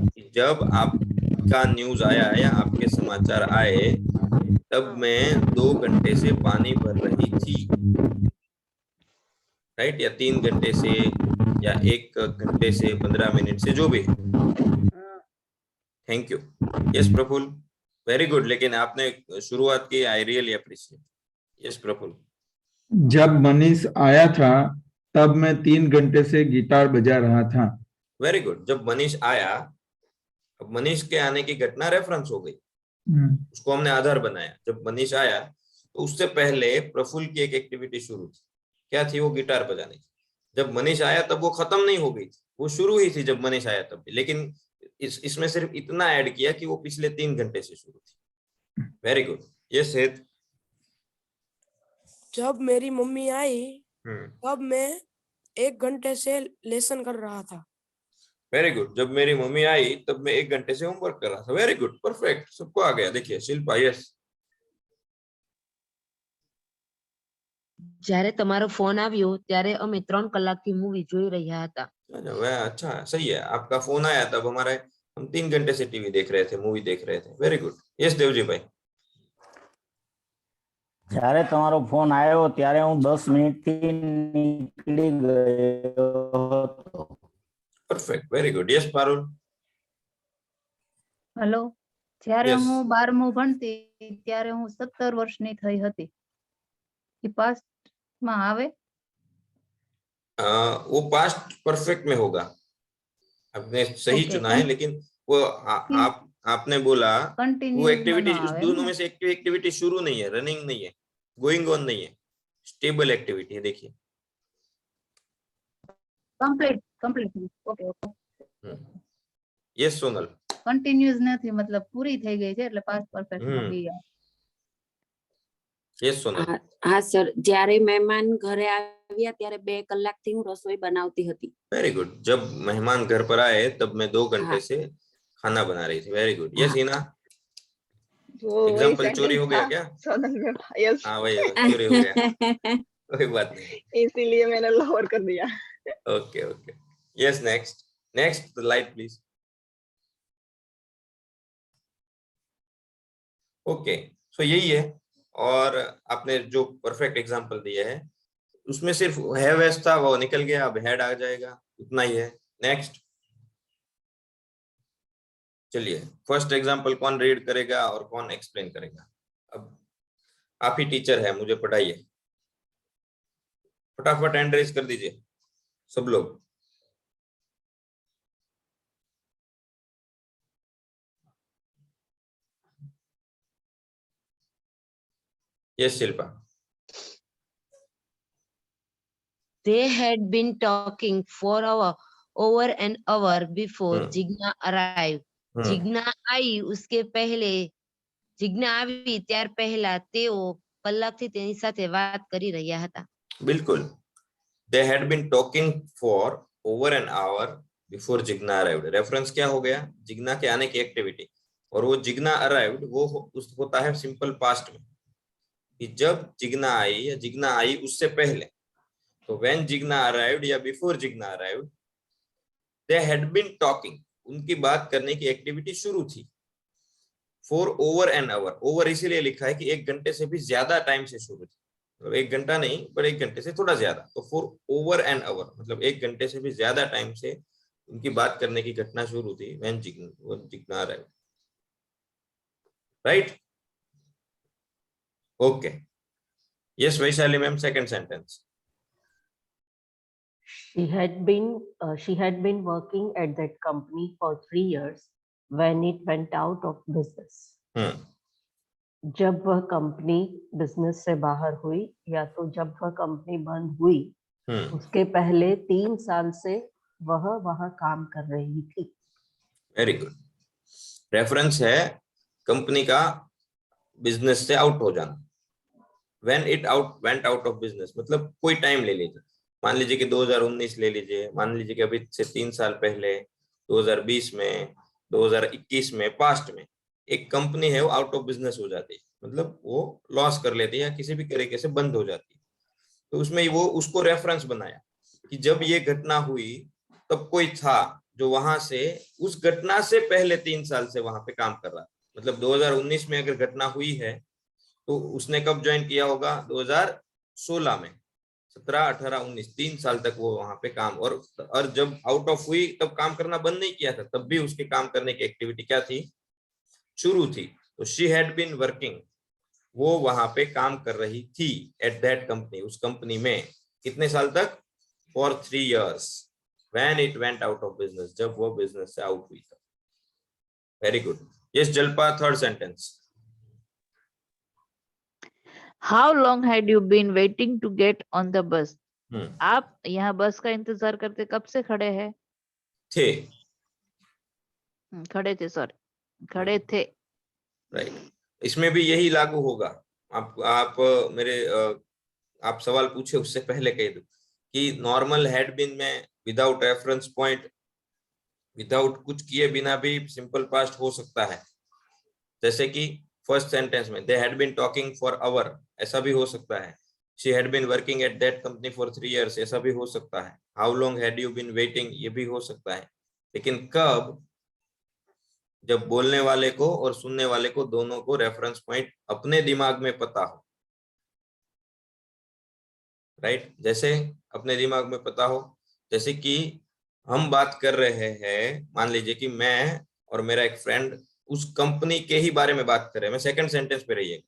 Speaker 5: कि जब आपका न्यूज आया या आपके समाचार आए तब मैं 2 घंटे से पानी भर रही थी, राइट? या 3 घंटे से या 1 घंटे से 15 मिनट से, जो भी। Thank you. Yes Praful, very good. लेकिन आपने शुरुआत की, I really appreciate. Yes Praful.
Speaker 9: जब मनीष आया था तब मैं 3 घंटे से गिटार बजा रहा था।
Speaker 5: Very good. जब मनीष आया, अब मनीष के आने की घटना रेफरेंस हो गई, उसको हमने आधार बनाया। जब मनीष आया तो उससे पहले प्रफुल की एक एक्टिविटी शुरू थी। क्या थी वो? गिटार बजाने की। जब मनीष आया तब वो खत्म नहीं हो गई थी, वो शुरू ही थी जब मनीष आया तब भी, लेकिन इसमें सिर्फ इतना ऐड किया कि वो पिछले 3 घंटे से शुरू थी। Very good. ये सेहत।
Speaker 16: जब मेरी मम्मी आई तब मैं 1 घंटे से लेसन कर रहा था।
Speaker 5: Very good. जब मेरी मम्मी आई तब मैं 1 घंटे से होमवर्क कर रहा था। वेरी गुड, परफेक्ट, सबको आ गया। देखिए शिल्पा। यस।
Speaker 6: જ્યારે તમારો ફોન આવ્યો ત્યારે અમે 3 કલાકથી મૂવી જોઈ રહ્યા હતા।
Speaker 5: अच्छा, सही है। आपका फोन आया तब हम 3 घंटे से टीवी देख रहे थे, मूवी देख रहे थे। Very good. यस देवजी भाई।
Speaker 17: જ્યારે તમારો ફોન આવ્યો ત્યારે હું 10 મિનિટથી નીકળી ગયો હતો।
Speaker 5: Perfect, very good. Yes Parul.
Speaker 7: Hello, જ્યારે
Speaker 5: Yes.
Speaker 7: હું 12મું ભણતી ત્યારે હું 17 વર્ષની થઈ હતી। એ પાસ્ટ માં આવે?
Speaker 5: वो पास्ट परफेक्ट में होगा। आपने सही
Speaker 7: Okay,
Speaker 5: चुना है, लेकिन वो आपने बोला वो
Speaker 7: कंटिन्यू
Speaker 5: एक्टिविटी,
Speaker 7: ना
Speaker 5: उस
Speaker 7: आवे
Speaker 5: दोनों
Speaker 7: ना?
Speaker 5: में से एक्टिविटी शुरू नहीं है, रनिंग नहीं है, गोइंग ऑन नहीं है, स्टेबल एक्टिविटी है। देखिए
Speaker 7: complete. Okay.
Speaker 5: Yes Sonal.
Speaker 7: Continuous નથી, મતલબ પૂરી થઈ ગઈ છે એટલે પાસ્ટ પરફેક્ટ માં ગયા.
Speaker 5: યસ સોનલ.
Speaker 6: હા સર, જ્યારે મહેમાન ઘરે આવ્યા ત્યારે 2 કલાકથી હું રસોઈ બનાવતી હતી.
Speaker 5: Very good. जब मेहमान घर पर आए तब मैं 2 घंटे से खाना बना रही थी. Very good. Yes Hina. Example चोरी हो गया क्या?
Speaker 18: यस
Speaker 5: हाँ भाई चोरी हो गया. कोई बात नहीं,
Speaker 18: इसीलिए मैंने लोअर कर दिया.
Speaker 5: Okay okay. Yes next light please. Okay so यही है. और आपने जो परफेक्ट एग्जांपल दिया है उसमें सिर्फ हैव एस था, वो निकल गया, अब हैड आ जाएगा, उतना ही है. नेक्स्ट चलिए फर्स्ट एग्जांपल कौन रीड करेगा और कौन एक्सप्लेन करेगा? अब आप ही टीचर है, मुझे पढ़ाइए. फटाफट हैंड रेज कर दीजिए सब लोग. Yes Shilpa.
Speaker 19: They had been talking for over an hour before Jigna arrived. Jigna आई उसके पहले, Jigna આવી ત્યાર પહેલા તેઓ કલાકથી તેની સાથે વાત કરી રહ્યા હતા.
Speaker 5: बिल्कुल. They had been talking for over an hour before Jigna arrived. Reference क्या हो गया? जिग्ना के आने की एक्टिविटी. और वो जिग्ना अराइव्ड वो होता है सिंपल पास्ट में, कि जब जिग्ना आई या जिग्ना आई उससे पहले. तो when जिग्ना arrived या before Jigna arrived, they had been talking. उनकी बात करने की एक्टिविटी शुरू थी. for over an hour. Over इसीलिए लिखा है कि 1 घंटे से भी ज्यादा टाइम से शुरू थी. मतलब 1 घंटा नहीं पर 1 घंटे से थोड़ा ज्यादा. तो for over an hour मतलब 1 घंटे से भी ज्यादा टाइम से उनकी बात करने की घटना शुरू थी when Jigna arrived. Right? Okay. Yes Vaishali ma'am, second sentence.
Speaker 4: She had been working at that company for 3 years when it went out of business. जब वह कंपनी बिजनेस से बाहर हुई या तो जब वह कंपनी बंद हुई, उसके पहले 3 साल से वह वहां काम कर रही थी.
Speaker 5: Very good. रेफरेंस है कंपनी का बिजनेस से आउट हो जाना. when it went out of business मतलब कोई टाइम ले लीजिए. मान लीजिए कि 2019 ले लीजिए, मान लीजिए कि अभी से 3 साल पहले 2020 में 2021 में पास्ट में एक कंपनी है वो आउट ऑफ बिजनेस हो जाती है, मतलब वो लॉस कर लेती है या किसी भी तरीके से बंद हो जाती है. तो उसमें वो उसको रेफरेंस बनाया कि जब ये घटना हुई तब कोई था जो वहां से उस घटना से पहले 3 साल से वहां पे काम कर रहा. मतलब 2019 में अगर घटना हुई है तो उसने कब ज्वाइन किया होगा? 2016 में. 17, 18, 19 3 साल तक वो वहां पे काम. और जब आउट ऑफ हुई तब काम करना बंद नहीं किया था, तब भी उसके काम करने की एक्टिविटी क्या थी? शुरू थी. तो शी हैड बीन वर्किंग, वो वहां पे काम कर रही थी एट दैट कंपनी, उस कंपनी में. कितने साल तक? For 3 years when it went out of business, जब वो बिजनेस से आउट हुई था. Very good. Yes जल्पा, third sentence.
Speaker 7: How long had you been waiting to get on the bus? आप यहाँ बस का इंतजार करते कब से खड़े हैं?
Speaker 5: थे.
Speaker 7: खड़े थे, सॉरी, खड़े थे.
Speaker 5: राइट. इसमें भी यही लागू होगा. आप मेरे आप सवाल पूछे उससे पहले कह दो कि नॉर्मल हैड बीन में विदाउट रेफरेंस पॉइंट, विदाउट कुछ किए बिना भी सिंपल पास्ट हो सकता है. जैसे कि फर्स्ट सेंटेंस में they had been talking for hour, ऐसा भी हो सकता है. She had been working at that company for 3 years, ऐसा भी हो सकता है. How long had you been waiting, ये भी हो सकता है. लेकिन कब? जब बोलने वाले को और सुनने वाले को दोनों को रेफरेंस पॉइंट अपने दिमाग में पता हो. राइट? जैसे अपने दिमाग में पता हो, जैसे कि हम बात कर रहे हैं, मान लीजिए कि मैं और मेरा एक फ्रेंड उस कंपनी के ही बारे में बात कर रहे हैं. मैं सेकंड सेंटेंस पे रहिए.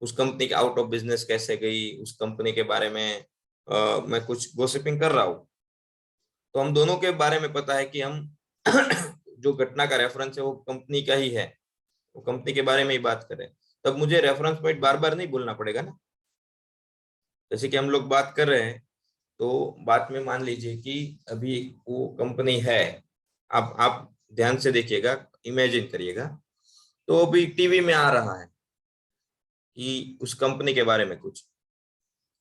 Speaker 5: उस कंपनी के आउट ऑफ बिजनेस कैसे गई, उस कंपनी के बारे में मैं कुछ गॉसिपिंग कर रहा हूँ. तो हम दोनों के बारे में पता है कि हम जो घटना का रेफरेंस है वो कंपनी का ही है, वो कंपनी के बारे में ही बात करें. तब मुझे रेफरेंस पॉइंट बार बार नहीं बोलना पड़ेगा ना. जैसे कि हम लोग बात कर रहे हैं तो बात में मान लीजिए कि अभी वो कंपनी है, आप ध्यान से देखिएगा, इमेजिन करिएगा, तो अभी टीवी में आ रहा है कि उस कंपनी के बारे में कुछ,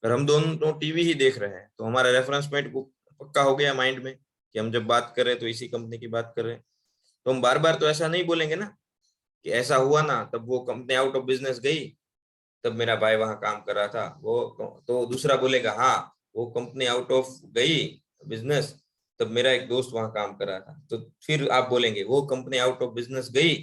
Speaker 5: और हम दोनों टीवी ही देख रहे हैं, तो हमारा रेफरेंस पॉइंट पक्का हो गया माइंड में कि हम जब बात कर रहे हैं तो इसी कंपनी की बात कर रहे हैं। तो हम बार बार तो ऐसा नहीं बोलेंगे ना कि ऐसा हुआ ना, तब वो कंपनी आउट ऑफ बिजनेस गई, तब मेरा भाई वहां काम कर रहा था, वो तो दूसरा बोलेगा हाँ वो कंपनी आउट ऑफ गई बिजनेस, तब मेरा एक दोस्त वहां काम कर रहा था, तो फिर आप बोलेंगे वो कंपनी आउट ऑफ बिजनेस गई,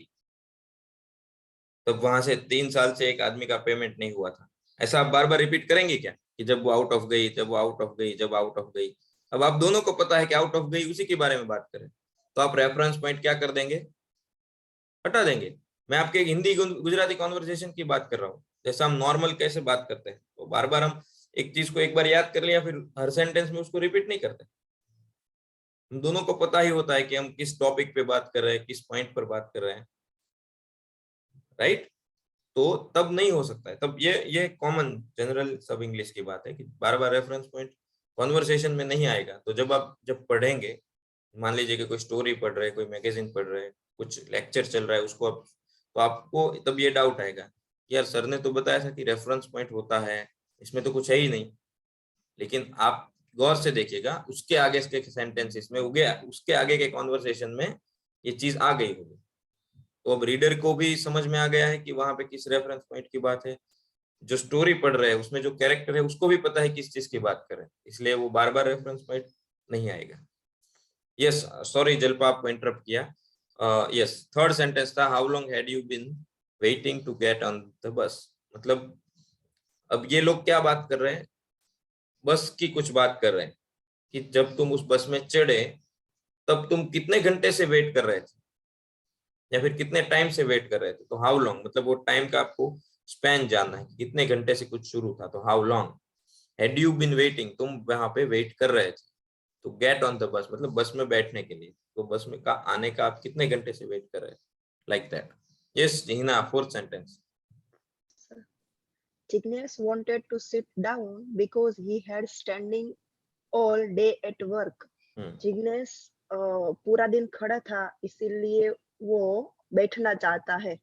Speaker 5: तब वहां से 3 साल से एक आदमी का पेमेंट नहीं हुआ था। ऐसा आप बार बार रिपीट करेंगे क्या कि जब वो आउट ऑफ गई, जब वो आउट ऑफ गई, जब आउट ऑफ गई? अब आप दोनों को पता है कि आउट ऑफ गई, उसी के बारे में बात करें, तो आप रेफरेंस पॉइंट क्या कर देंगे? हटा देंगे। मैं आपके हिंदी गुजराती कॉन्वर्सेशन की बात कर रहा हूँ, जैसा हम नॉर्मल कैसे बात करते हैं, तो बार बार हम एक चीज को एक बार याद कर लिया, फिर हर सेंटेंस में उसको रिपीट नहीं करते। हम दोनों को पता ही होता है कि हम किस टॉपिक पे बात कर रहे हैं, किस पॉइंट पर बात कर रहे हैं, राइट? तो तब नहीं हो सकता है, तब ये कॉमन जनरल सब इंग्लिश की बात है कि बार बार रेफरेंस पॉइंट कॉन्वर्सेशन में नहीं आएगा। तो जब पढ़ेंगे, मान लीजिए कि कोई स्टोरी पढ़ रहे हैं, कोई मैगजीन पढ़ रहे हैं, कुछ लेक्चर चल रहा है, उसको तो आपको तब ये डाउट आएगा कि यार सर ने तो बताया था कि रेफरेंस पॉइंट होता है, इसमें तो कुछ है ही नहीं। लेकिन आप गौर से देखिएगा, उसके आगे के सेंटेंसेस में उसके आगे के कॉन्वर्सेशन में ये चीज आ गई होगी, तो अब रीडर को भी समझ में आ गया है कि वहां पे किस रेफरेंस पॉइंट की बात है। जो स्टोरी पढ़ रहे हैं उसमें जो कैरेक्टर है उसको भी पता है किस चीज की बात कर रहे हैं, इसलिए वो बार बार रेफरेंस पॉइंट नहीं आएगा। यस, सॉरी जल्पा आपको इंटरप्ट किया। यस, थर्ड सेंटेंस था how long had you been waiting to get on the bus. मतलब अब ये लोग क्या बात कर रहे हैं? बस की कुछ बात कर रहे हैं कि जब तुम उस बस में चढ़े तब तुम कितने घंटे से वेट कर रहे थे, या फिर कितने टाइम से वेट कर रहे थे। तो हाउ लॉन्ग मतलब वो टाइम का आपको स्पैन जानना है, कितने घंटे से कुछ शुरू था, तो how long had you been waiting, तुम वहां पे वेट कर रहे थे। तो गेट ऑन द बस मतलब बस में बैठने के लिए, तो बस में का आने का आप कितने घंटे से वेट कर रहे थे, like that. Yes Hina, fourth sentence.
Speaker 18: Jignesh wanted to sit down because he had standing all day at work. Jignesh पूरा दिन खड़ा था इसीलिए वो बैठना चाहता है।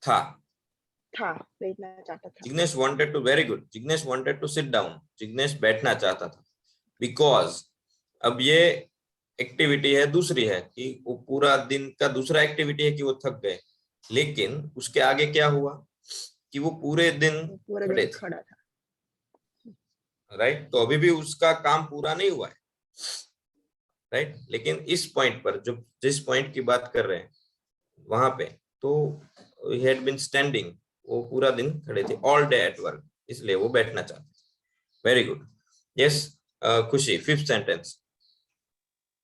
Speaker 5: था
Speaker 18: बैठना चाहता था।
Speaker 5: Jignesh wanted to, very good, Jignesh wanted to sit down, Jignesh बैठना चाहता था। Because अब ये एक्टिविटी है दूसरी है कि वो पूरा दिन का दूसरा एक्टिविटी है कि वो थक गए, लेकिन उसके आगे क्या हुआ कि वो पूरे दिन
Speaker 18: खड़ा था,
Speaker 5: राइट? तो अभी भी उसका काम पूरा नहीं हुआ है, राइट? लेकिन इस पॉइंट पर जो जिस पॉइंट की बात कर रहे हैं वहां पे, तो he had been standing, वो पूरा दिन खड़े थे, all day at work, इसलिए वो बैठना चाहते थे। Very good. यस खुशी, fifth sentence.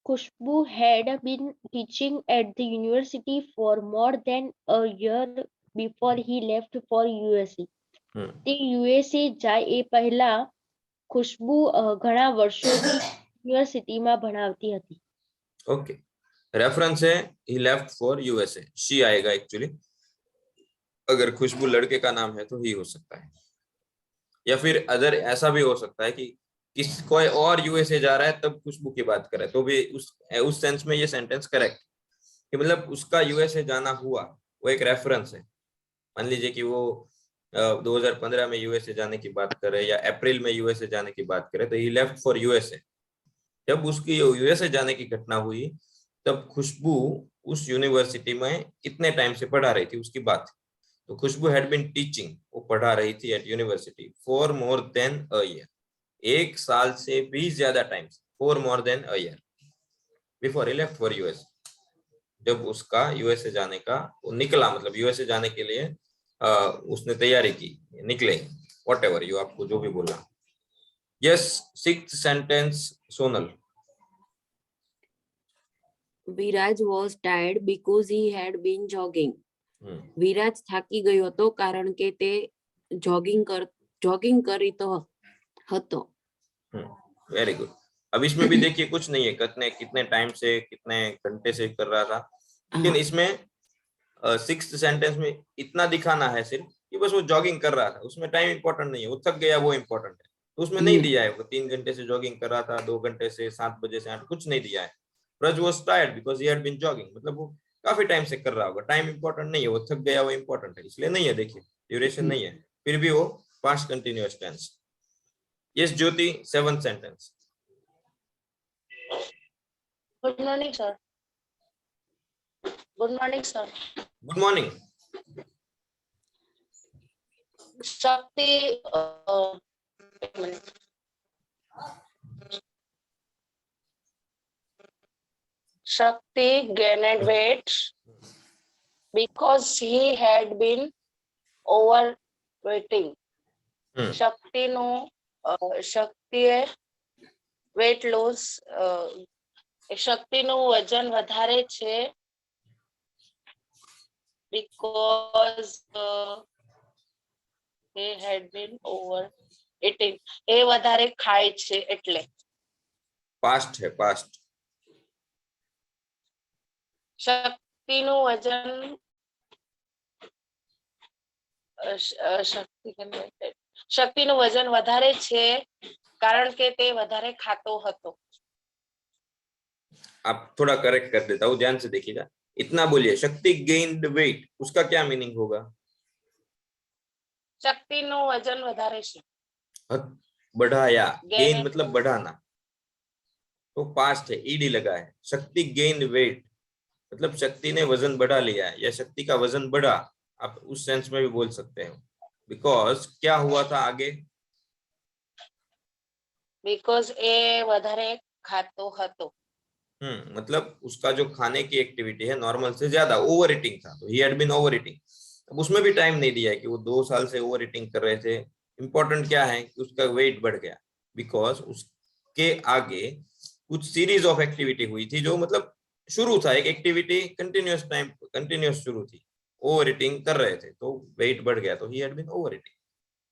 Speaker 14: Khushbu had been teaching at the university for more than a year before he left for USA. તે USA જાય એ પહેલા ખુશ્બુ ઘણા વર્ષોથી યુનિવર્સિટીમાં ભણાવતી હતી.
Speaker 5: ओके, रेफरेंस है he left for USA, she आएगा एक्चुअली। अगर खुशबू लड़के का नाम है तो ही हो सकता है, या फिर अदर ऐसा भी हो सकता है कि कोई और यूएसए जा रहा है तब खुशबू की बात करे, तो भी उस सेंस में ये सेंटेंस करेक्ट कि मतलब उसका यूएसए जाना हुआ, वो एक रेफरेंस है। मान लीजिए कि वो 2015 में यूएसए जाने की बात करे या अप्रैल में यूएसए जाने की बात करे, तो ही लेफ्ट फॉर यूएसए। जब उसकी यूएसए जाने की घटना हुई तब खुशबू उस यूनिवर्सिटी में कितने टाइम से पढ़ा रही थी उसकी बात। तो खुशबू हैड बीन टीचिंग, वो पढ़ा रही थी at university for more than a year, 1 साल से भी ज्यादा time, for more than a year before he left for US. जब उसका यूएसए जाने का वो निकला, मतलब यूएसए जाने के लिए उसने तैयारी की, निकले, व्हाटएवर यू आपको जो भी बोला। Yes, sixth sentence Sonal.
Speaker 6: Viraj was tired because he had been jogging. Viraj થાકી ગયો હતો કારણ કે તે જોગિંગ करतो હતો.
Speaker 5: Very good. अब इसमें भी देखिए कुछ नहीं है कितने टाइम से, कितने घंटे से कर रहा था, लेकिन इसमें सिक्स्थ सेंटेंस में इतना दिखाना है सिर्फ कि बस वो जॉगिंग कर रहा था, उसमें टाइम इंपॉर्टेंट नहीं है, वो थक गया वो इंपॉर्टेंट है। तो उसमें नहीं दिया है वो 3 घंटे से जॉगिंग कर रहा था, 2 घंटे से 7 बजे से 8, कुछ नहीं दिया है। Raj was tired because he had been jogging. मतलब वो काफी टाइम से कर रहा होगा, टाइम इंपॉर्टेंट नहीं है, वो थक गया वो इंपॉर्टेंट है, इसलिए नहीं है, देखिए ड्यूरेशन नहीं है, फिर भी वो पास्ट कंटिन्यूअस टेंस। यस ज्योति, 7th sentence.
Speaker 12: Good morning sir. Good morning sir.
Speaker 5: Good morning.
Speaker 12: शक्ति Shakti gained weight because he had been overweighting. શક્તિ નું શક્તિએ weight loss શક્તિનું વજન વધારે છે because he had been overeating. એ વધારે ખાય છે એટલે.
Speaker 5: પાસ્ટ है, पास्ट।
Speaker 12: શક્તિનું વજન શક્તિનું વજન વધારે છે કારણ કે તે વધારે ખાતો હતો।
Speaker 5: आप थोड़ा करेक्ट कर देता हूँ, ध्यान से देखिएगा, इतना बोलिए शक्ति गेन्ड वेट, उसका क्या मीनिंग होगा?
Speaker 12: શક્તિનું વજન વધારે છે।
Speaker 5: बढ़ाया, गेन मतलब बढ़ाना, तो पास्ट है, ईडी लगा है। शक्ति गेन्ड वेट मतलब शक्ति ने वजन बढ़ा लिया है या शक्ति का वजन बढ़ा, आप उस सेंस में भी बोल सकते हैं। बिकॉज क्या हुआ था आगे?
Speaker 12: बिकॉज ए વધારે ખાતો હતો।
Speaker 5: मतलब उसका जो खाने की एक्टिविटी है नॉर्मल से ज्यादा, ओवर ईटिंग था, तो he had been over eating. अब उसमें भी टाइम नहीं दिया है कि वो 2 साल से ओवर ईटिंग कर रहे थे। इंपॉर्टेंट क्या है कि उसका वेट बढ़ गया बिकॉज उसके आगे कुछ सीरीज ऑफ एक्टिविटी हुई थी जो मतलब शुरू था, एक एक्टिविटी कंटिन्यूअस शुरू थी, ओवर ईटिंग कर रहे थे तो वेट बढ़ गया, तो he had been over eating,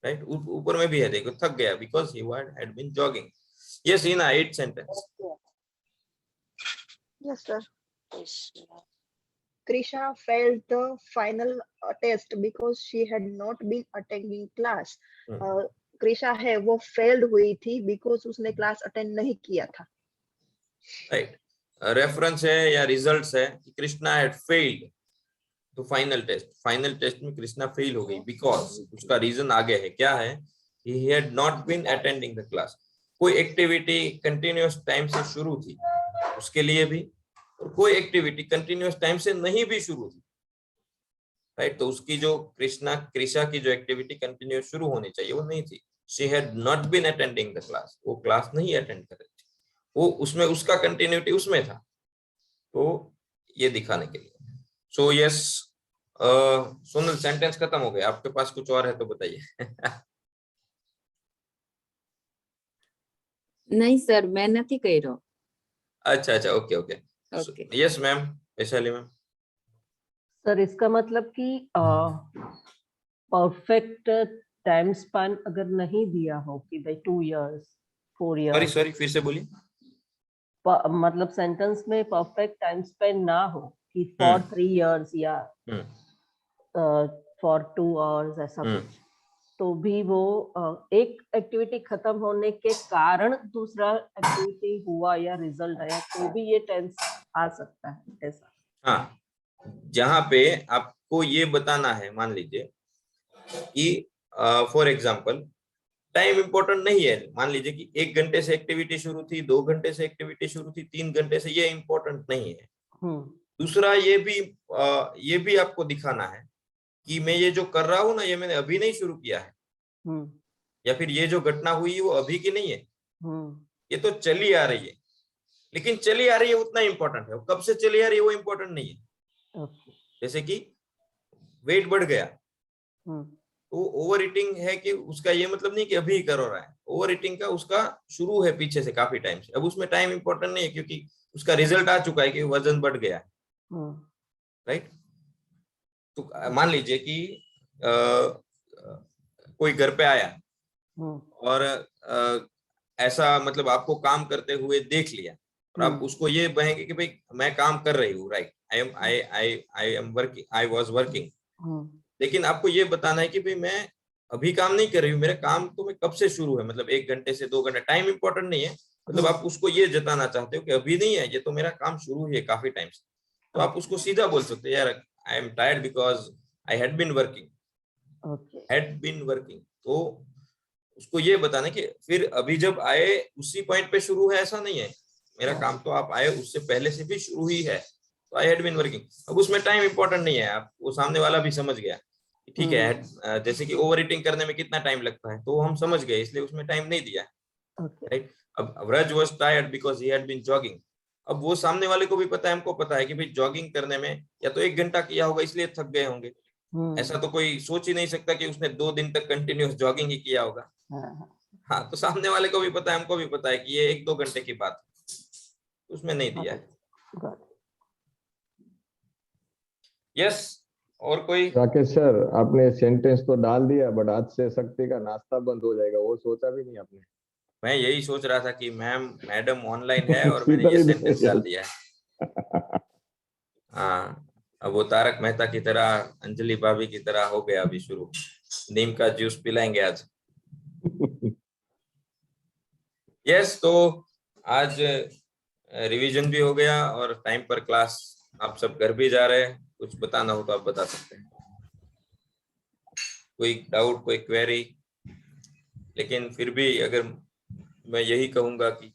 Speaker 5: right. ऊपर में भी है, देखो थक गया because he had been jogging. Yes ईना, 8th sentence.
Speaker 18: Yes, sir. Krisha failed the final test because she had not been attending class. Krisha है वो failed हुई थी because उसने class attend नहीं किया था।
Speaker 5: Right. रेफरेंस है या रिजल्ट्स है कि कृष्णा हैड फेल्ड तो फाइनल टेस्ट में कृष्णा फेल हो गई बिकॉज उसका रीजन आगे है, क्या है? He had not been attending the class. कोई एक्टिविटी कंटिन्यूअस टाइम से शुरू थी उसके लिए भी, और कोई एक्टिविटी कंटिन्यूअस टाइम से नहीं भी शुरू थी, राइट। तो उसकी जो कृष्णा की जो एक्टिविटी कंटिन्यूअस शुरू होनी चाहिए वो नहीं थी। She had not been attending the class, वो क्लास नहीं अटेंड कर रही थी, वो उसमें उसका कंटिन्यूटी उसमें था, तो ये दिखाने के लिए। सो यस सोनल, सेंटेंस खत्म हो गया, आपके पास कुछ और है तो बताइए।
Speaker 6: नहीं सर, मैं नहीं कह रहा।
Speaker 5: अच्छा, okay. Yes ma'am, Vaishali ma'am.
Speaker 4: Sir इसका मतलब कि परफेक्ट टाइम स्पैन अगर नहीं दिया हो कि भाई 2 years 4 years,
Speaker 5: सॉरी फिर से बोलिए।
Speaker 4: मतलब सेंटेंस में परफेक्ट टाइम स्पेंड ना हो कि फॉर 3 years या फॉर 2 hours ऐसा कुछ, तो भी वो एक एक्टिविटी खत्म होने के कारण दूसरा एक्टिविटी हुआ या रिजल्ट आया तो भी ये टेंस आ सकता है ऐसा।
Speaker 5: हाँ, जहाँ पे आपको ये बताना है, मान लीजिए कि फॉर एग्जाम्पल टाइम इंपॉर्टेंट नहीं है, मान लीजिए कि 1 घंटे से एक्टिविटी शुरू थी, 2 घंटे से एक्टिविटी शुरू थी, 3 घंटे से, ये इंपॉर्टेंट नहीं है। दूसरा ये भी आपको दिखाना है कि मैं ये जो कर रहा हूँ ना, ये मैंने अभी नहीं शुरू किया है, या फिर ये जो घटना हुई है वो अभी की नहीं है, ये तो चली आ रही है, लेकिन चली आ रही है उतना इंपॉर्टेंट है, कब से चली आ रही है वो इंपॉर्टेंट नहीं है। जैसे कि वेट बढ़ गया, तो ओवर ईटिंग है कि उसका ये मतलब नहीं कि अभी कर रहा है, ओवर ईटिंग का उसका शुरू है पीछे से काफी टाइम से, अब उसमें टाइम इंपॉर्टेंट नहीं है क्योंकि उसका रिजल्ट आ चुका है कि वजन बढ़ गया है, राइट। तो मान लीजिए कि कोई घर पे आया और ऐसा मतलब आपको काम करते हुए देख लिया और आप उसको ये कहेंगे कि भाई मैं काम कर रही हूँ, राइट, आई वॉज वर्किंग, लेकिन आपको ये बताना है कि भाई मैं अभी काम नहीं कर रही हूँ, मेरा काम तो मैं कब से शुरू है, मतलब 1 घंटे से 2 घंटे, टाइम इंपॉर्टेंट नहीं है, मतलब आप उसको ये जताना चाहते हो कि अभी नहीं है, ये तो मेरा काम शुरू ही है काफी टाइम से, तो आप उसको सीधा बोल सकते हो, यार I am tired because I had been working, had been working. तो उसको ये बताना कि फिर अभी जब आए उसी पॉइंट पे शुरू है, ऐसा नहीं है, मेरा काम तो आप आए उससे पहले से भी शुरू ही है, तो आई हैड बीन वर्किंग। अब उसमें टाइम इंपॉर्टेंट नहीं है, आप वो सामने वाला भी समझ गया, ठीक है, जैसे कि ओवर ईटिंग करने में कितना टाइम लगता है, तो हम समझ गए, इसलिए उसमें टाइम नहीं दिया, राइट। अब Vraj was tired because he had been jogging, अब वो सामने वाले को भी पता है, हमको पता है कि भाई जॉगिंग करने में या तो 1 घंटा किया होगा इसलिए थक गए होंगे, ऐसा तो कोई सोच ही नहीं सकता कि उसने 2 दिन तक कंटिन्यूअस जॉगिंग ही किया होगा। हाँ, तो सामने वाले को भी पता है, हमको भी पता है कि ये 1-2 घंटे की बात है, उसमें नहीं दिया है। यस, और कोई?
Speaker 1: राकेश सर, आपने सेंटेंस तो डाल दिया, बट आज से शक्ति का नाश्ता बंद हो जाएगा, वो सोचा भी नहीं आपने?
Speaker 5: मैं यही सोच रहा था कि मैडम ऑनलाइन है और मैंने ये सेंटेंस डाल दिया है। हाँ, अब वो तारक मेहता की तरह, अंजलि भाभी की तरह हो गया अभी शुरू, नीम का जूस पिलाएंगे आज। यस, तो आज रिवीजन भी हो गया और टाइम पर क्लास, आप सब घर भी जा रहे हैं, कुछ बताना हो तो आप बता सकते हैं, कोई डाउट, कोई क्वेरी। लेकिन फिर भी अगर मैं यही कहूंगा कि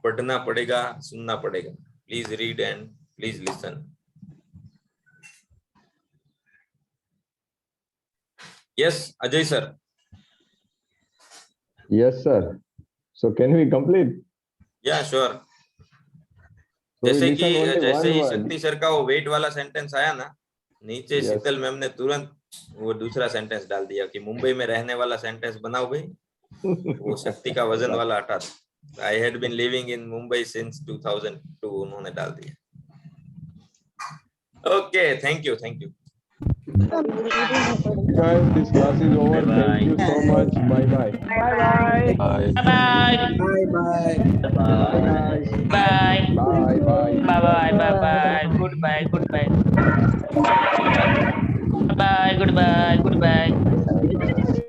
Speaker 5: पढ़ना पड़ेगा, सुनना पड़ेगा, please read and please listen. Yes, Ajay sir.
Speaker 1: Yes sir, so can we complete?
Speaker 5: Yeah sure. जैसे ही शक्ति सर का वो वेट वाला सेंटेंस आया ना, नीचे शीतल मैम ने तुरंत वो दूसरा सेंटेंस डाल दिया कि मुंबई में रहने वाला सेंटेंस बनाओ भाई, वो शक्ति का वजन वाला हटा दो। I had been living in Mumbai since 2002 उन्होंने डाल दिया। Okay, thank you, thank you.
Speaker 1: Guys, this class is over. Thank you so much. Bye bye.
Speaker 3: Bye bye.
Speaker 1: Bye
Speaker 3: Bye bye.
Speaker 1: bye.
Speaker 3: Bye.
Speaker 1: Bye bye.
Speaker 3: Bye bye. Bye bye. Goodbye. Goodbye. Bye. Goodbye. Goodbye.